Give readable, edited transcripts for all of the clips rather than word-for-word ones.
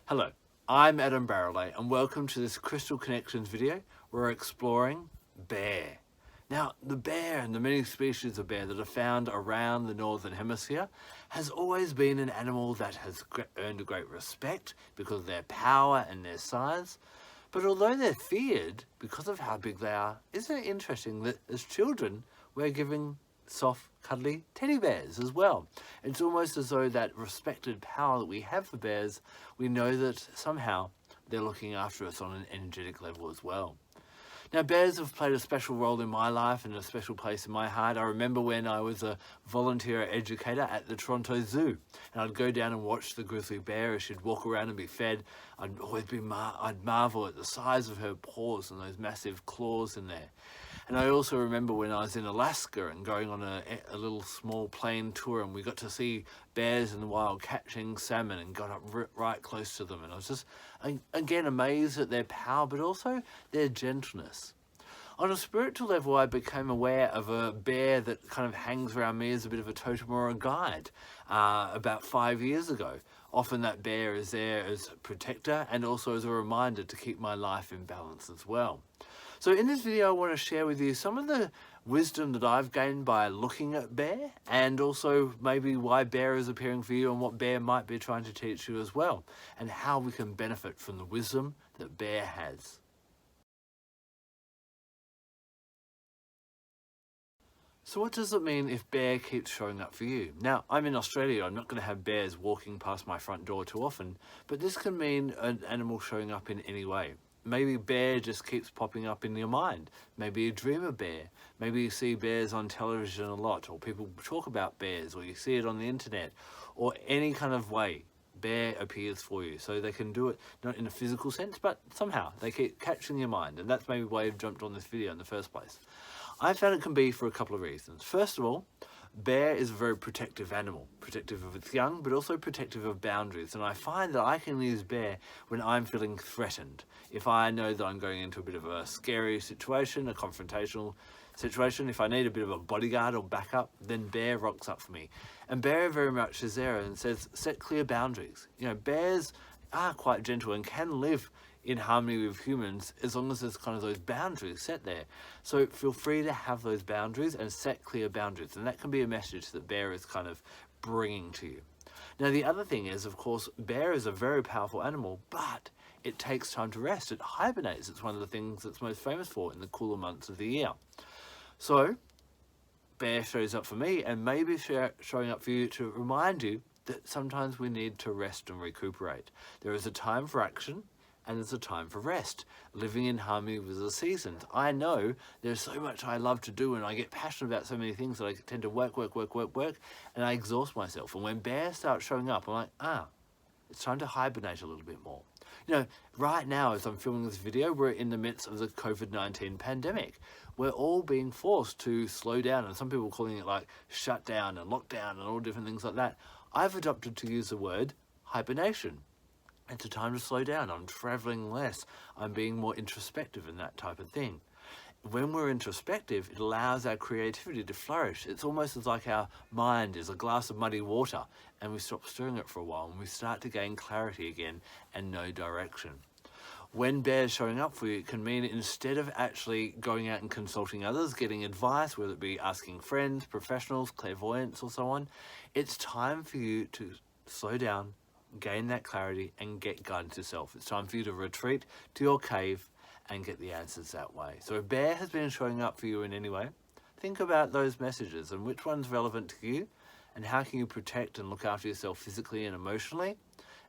Hello, I'm Adam Barralet and welcome to this Crystal Connections video where we're exploring bear. Now, the bear and the many species of bear that are found around the Northern Hemisphere has always been an animal that has earned a great respect because of their power and their size. But although they're feared because of how big they are, isn't it interesting that as children we're given soft, cuddly teddy bears as well? It's almost as though that respected power that we have for bears, we know that somehow they're looking after us on an energetic level as well. Now, bears have played a special role in my life and a special place in my heart. I remember when I was a volunteer educator at the Toronto Zoo, and I'd go down and watch the grizzly bear as she'd walk around and be fed. I'd marvel at the size of her paws and those massive claws in there. And I also remember when I was in Alaska and going on a little small plane tour, and we got to see bears in the wild catching salmon and got up right close to them. And I was just, again, amazed at their power, but also their gentleness. On a spiritual level, I became aware of a bear that kind of hangs around me as a bit of a totem or a guide about 5 years ago. Often that bear is there as a protector and also as a reminder to keep my life in balance as well. So in this video, I want to share with you some of the wisdom that I've gained by looking at bear, and also maybe why bear is appearing for you and what bear might be trying to teach you as well, and how we can benefit from the wisdom that bear has. So what does it mean if bear keeps showing up for you? Now, I'm in Australia. I'm not going to have bears walking past my front door too often, but this can mean an animal showing up in any way. Maybe bear just keeps popping up in your mind. Maybe you dream of bear. Maybe you see bears on television a lot, or people talk about bears, or you see it on the internet, or any kind of way bear appears for you. So they can do it not in a physical sense, but somehow they keep catching your mind. And that's maybe why you've jumped on this video in the first place. I found it can be for a couple of reasons. First of all, bear is a very protective animal, protective of its young, but also protective of boundaries. And I find that I can use bear when I'm feeling threatened. If I know that I'm going into a bit of a scary situation, a confrontational situation, if I need a bit of a bodyguard or backup, then bear rocks up for me. And bear very much is there and says, set clear boundaries. You know, bears are quite gentle and can live in harmony with humans as long as there's kind of those boundaries set there. So feel free to have those boundaries and set clear boundaries, and that can be a message that bear is kind of bringing to you. Now, the other thing is, of course, bear is a very powerful animal, but it takes time to rest. It hibernates. It's one of the things it's most famous for in the cooler months of the year. So bear shows up for me, and maybe showing up for you to remind you that sometimes we need to rest and recuperate. There is a time for action, and there's a time for rest, living in harmony with the seasons. I know there's so much I love to do, and I get passionate about so many things that I tend to work, and I exhaust myself. And when bears start showing up, I'm like, it's time to hibernate a little bit more. You know, right now, as I'm filming this video, we're in the midst of the COVID-19 pandemic. We're all being forced to slow down, and some people are calling it like shut down and lockdown and all different things like that. I've adopted to use the word hibernation. It's a time to slow down. I'm traveling less. I'm being more introspective and that type of thing. When we're introspective, it allows our creativity to flourish. It's almost as like our mind is a glass of muddy water, and we stop stirring it for a while and we start to gain clarity again and know direction. When bear's showing up for you, it can mean instead of actually going out and consulting others, getting advice, whether it be asking friends, professionals, clairvoyants or so on, it's time for you to slow down, gain that clarity and get guidance yourself. It's time for you to retreat to your cave and get the answers that way. So if bear has been showing up for you in any way, think about those messages and which one's relevant to you, and how can you protect and look after yourself physically and emotionally,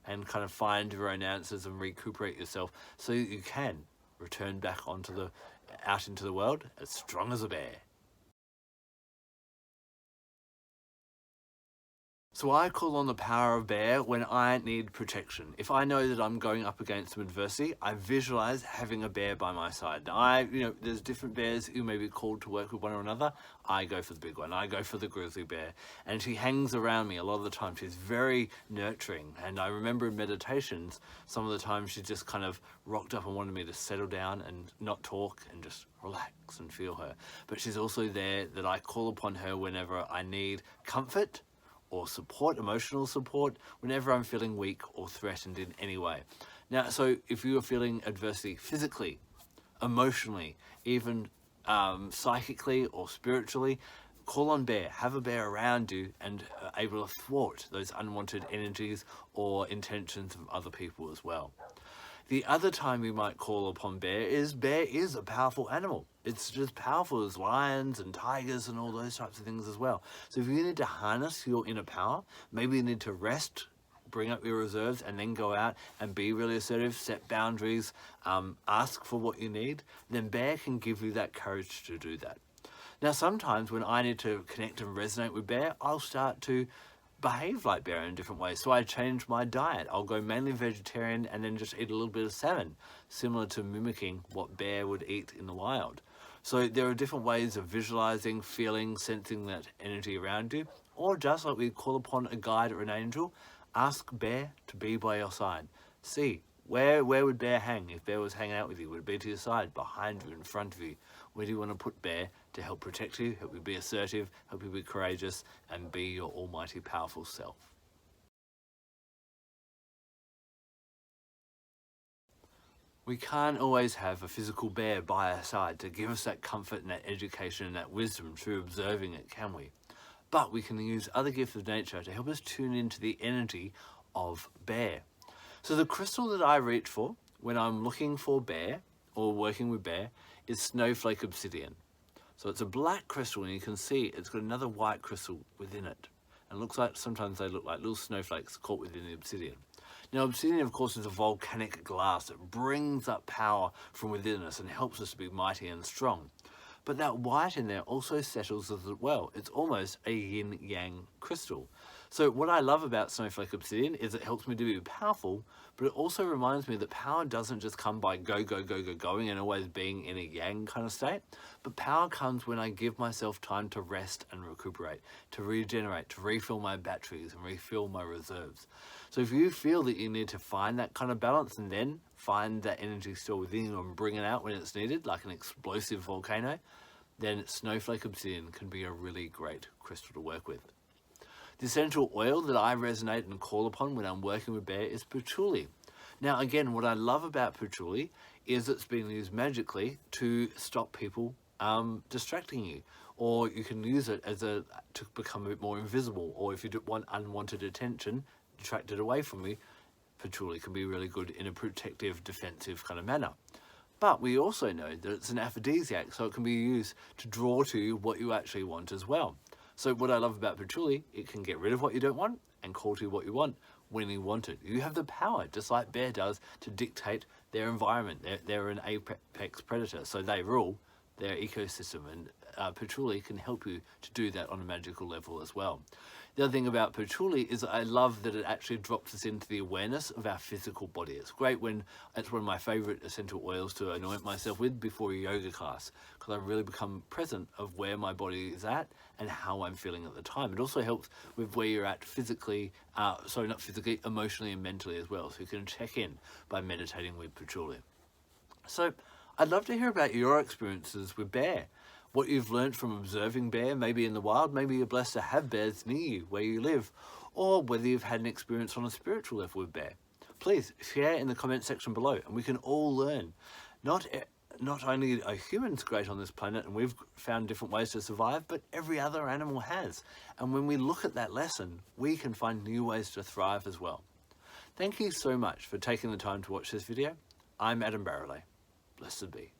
and kind of find your own answers and recuperate yourself so that you can return back out into the world as strong as a bear. So I call on the power of bear when I need protection. If I know that I'm going up against some adversity, I visualize having a bear by my side. Now, there's different bears who may be called to work with one or another. I go for the big one. I go for the grizzly bear. And she hangs around me a lot of the time. She's very nurturing. And I remember in meditations, some of the times she just kind of rocked up and wanted me to settle down and not talk and just relax and feel her. But she's also there that I call upon her whenever I need comfort or support, emotional support, whenever I'm feeling weak or threatened in any way. Now, so if you are feeling adversity physically, emotionally, even psychically or spiritually, call on bear. Have a bear around you and able to thwart those unwanted energies or intentions of other people as well. The other time we might call upon bear is a powerful animal. It's just powerful as lions and tigers and all those types of things as well. So if you need to harness your inner power, maybe you need to rest, bring up your reserves, and then go out and be really assertive, set boundaries, ask for what you need, then bear can give you that courage to do that. Now, sometimes when I need to connect and resonate with bear, I'll start to behave like bear in different ways. So I change my diet. I'll go mainly vegetarian and then just eat a little bit of salmon, similar to mimicking what bear would eat in the wild. So there are different ways of visualizing, feeling, sensing that energy around you, or just like we call upon a guide or an angel, ask bear to be by your side. See, where would bear hang if bear was hanging out with you? Would it be to your side, behind you, in front of you? Where do you want to put bear to help protect you, help you be assertive, help you be courageous, and be your almighty powerful self? We can't always have a physical bear by our side to give us that comfort and that education and that wisdom through observing it, can we? But we can use other gifts of nature to help us tune into the energy of bear. So the crystal that I reach for when I'm looking for bear or working with bear is snowflake obsidian. So it's a black crystal, and you can see it's got another white crystal within it. And it looks like, sometimes they look like little snowflakes caught within the obsidian. Now, obsidian, of course, is a volcanic glass that brings up power from within us and helps us to be mighty and strong. But that white in there also settles as well. It's almost a yin-yang crystal. So what I love about snowflake obsidian is it helps me to be powerful, but it also reminds me that power doesn't just come by going and always being in a yang kind of state, but power comes when I give myself time to rest and recuperate, to regenerate, to refill my batteries and refill my reserves. So if you feel that you need to find that kind of balance and then find that energy still within you and bring it out when it's needed, like an explosive volcano, then snowflake obsidian can be a really great crystal to work with. The essential oil that I resonate and call upon when I'm working with bear is patchouli. Now, again, what I love about patchouli is it's been used magically to stop people distracting you, or you can use it as to become a bit more invisible, or if you want unwanted attention detracted away from you, patchouli can be really good in a protective, defensive kind of manner. But we also know that it's an aphrodisiac, so it can be used to draw to you what you actually want as well. So what I love about patchouli, it can get rid of what you don't want and call to you what you want when you want it. You have the power, just like bear does, to dictate their environment. They're an apex predator, so they rule their ecosystem, and patchouli can help you to do that on a magical level as well. The other thing about patchouli is I love that it actually drops us into the awareness of our physical body. It's great it's one of my favorite essential oils to anoint myself with before a yoga class, because I really become present of where my body is at and how I'm feeling at the time. It also helps with where you're at physically, not physically, emotionally and mentally as well. So you can check in by meditating with patchouli. So I'd love to hear about your experiences with bear. What you've learned from observing bear, maybe in the wild, maybe you're blessed to have bears near you where you live, or whether you've had an experience on a spiritual level with bear. Please share in the comment section below, and we can all learn. Not only are humans great on this planet and we've found different ways to survive, but every other animal has. And when we look at that lesson, we can find new ways to thrive as well. Thank you so much for taking the time to watch this video. I'm Adam Barralet. Blessed be.